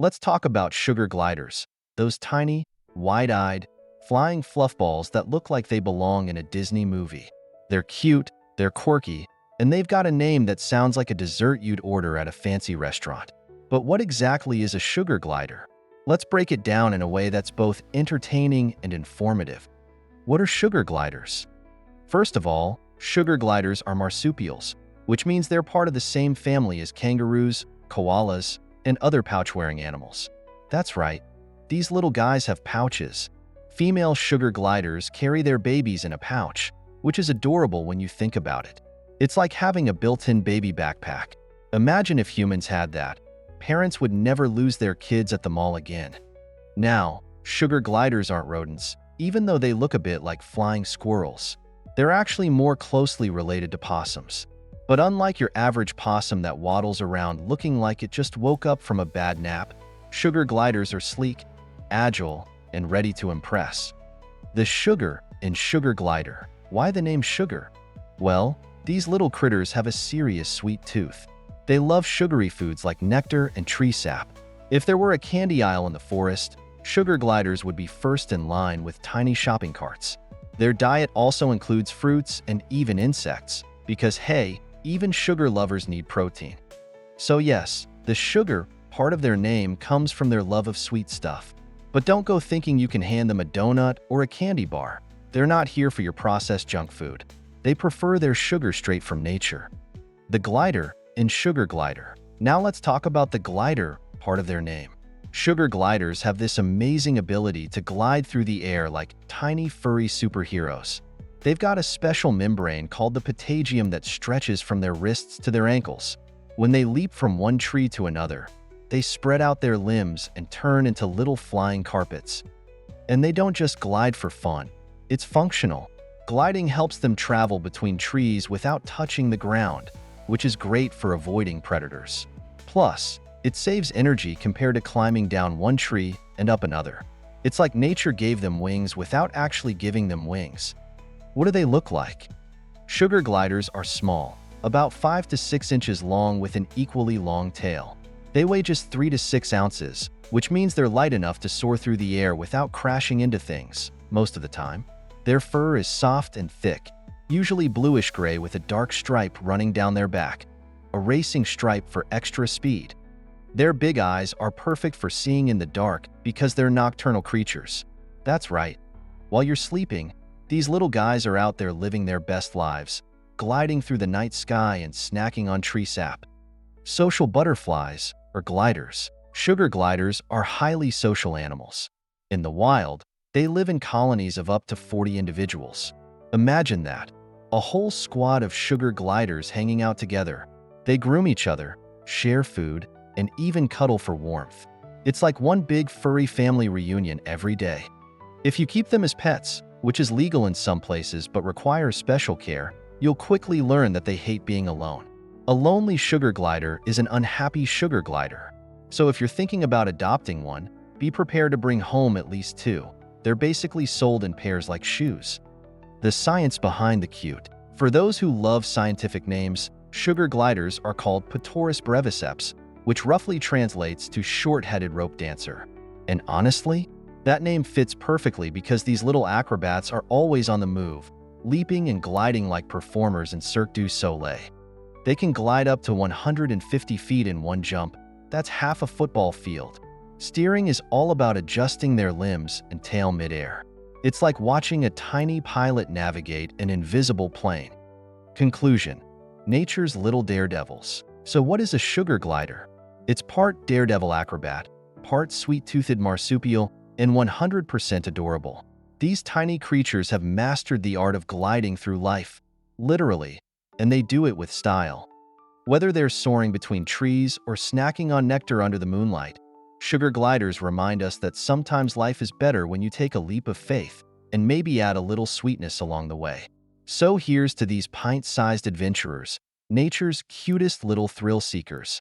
Let's talk about sugar gliders, those tiny, wide-eyed, flying fluffballs that look like they belong in a Disney movie. They're cute, they're quirky, and they've got a name that sounds like a dessert you'd order at a fancy restaurant. But what exactly is a sugar glider? Let's break it down in a way that's both entertaining and informative. What are sugar gliders? First of all, sugar gliders are marsupials, which means they're part of the same family as kangaroos, koalas, and other pouch-wearing animals. That's right, these little guys have pouches. Female sugar gliders carry their babies in a pouch, which is adorable when you think about it. It's like having a built-in baby backpack. Imagine if humans had that. Parents would never lose their kids at the mall again. Now, sugar gliders aren't rodents, even though they look a bit like flying squirrels. They're actually more closely related to possums. But unlike your average possum that waddles around looking like it just woke up from a bad nap, sugar gliders are sleek, agile, and ready to impress. The sugar in sugar glider. Why the name sugar? Well, these little critters have a serious sweet tooth. They love sugary foods like nectar and tree sap. If there were a candy aisle in the forest, sugar gliders would be first in line with tiny shopping carts. Their diet also includes fruits and even insects, because hey, even sugar lovers need protein. So yes, the sugar part of their name comes from their love of sweet stuff. But don't go thinking you can hand them a donut or a candy bar. They're not here for your processed junk food. They prefer their sugar straight from nature. The glider in sugar glider. Now let's talk about the glider part of their name. Sugar gliders have this amazing ability to glide through the air like tiny furry superheroes. They've got a special membrane called the patagium that stretches from their wrists to their ankles. When they leap from one tree to another, they spread out their limbs and turn into little flying carpets. And they don't just glide for fun. It's functional. Gliding helps them travel between trees without touching the ground, which is great for avoiding predators. Plus, it saves energy compared to climbing down one tree and up another. It's like nature gave them wings without actually giving them wings. What do they look like? Sugar gliders are small, about 5 to 6 inches long with an equally long tail. They weigh just 3 to 6 ounces, which means they're light enough to soar through the air without crashing into things, most of the time. Their fur is soft and thick, usually bluish-gray with a dark stripe running down their back, a racing stripe for extra speed. Their big eyes are perfect for seeing in the dark because they're nocturnal creatures. That's right. While you're sleeping, these little guys are out there living their best lives, gliding through the night sky and snacking on tree sap. Social butterflies, or gliders. Sugar gliders are highly social animals. In the wild, they live in colonies of up to 40 individuals. Imagine that. A whole squad of sugar gliders hanging out together. They groom each other, share food, and even cuddle for warmth. It's like one big furry family reunion every day. If you keep them as pets, which is legal in some places but requires special care, you'll quickly learn that they hate being alone. A lonely sugar glider is an unhappy sugar glider. So if you're thinking about adopting one, be prepared to bring home at least 2. They're basically sold in pairs like shoes. The science behind the cute. For those who love scientific names, sugar gliders are called Ptoris breviceps, which roughly translates to short-headed rope dancer. And honestly, that name fits perfectly because these little acrobats are always on the move, leaping and gliding like performers in Cirque du Soleil. They can glide up to 150 feet in one jump. That's half a football field. Steering is all about adjusting their limbs and tail midair. It's like watching a tiny pilot navigate an invisible plane. Conclusion: nature's little daredevils. So what is a sugar glider? It's part daredevil acrobat, part sweet-toothed marsupial, and 100% adorable. These tiny creatures have mastered the art of gliding through life, literally, and they do it with style. Whether they're soaring between trees or snacking on nectar under the moonlight, sugar gliders remind us that sometimes life is better when you take a leap of faith and maybe add a little sweetness along the way. So here's to these pint-sized adventurers, nature's cutest little thrill seekers.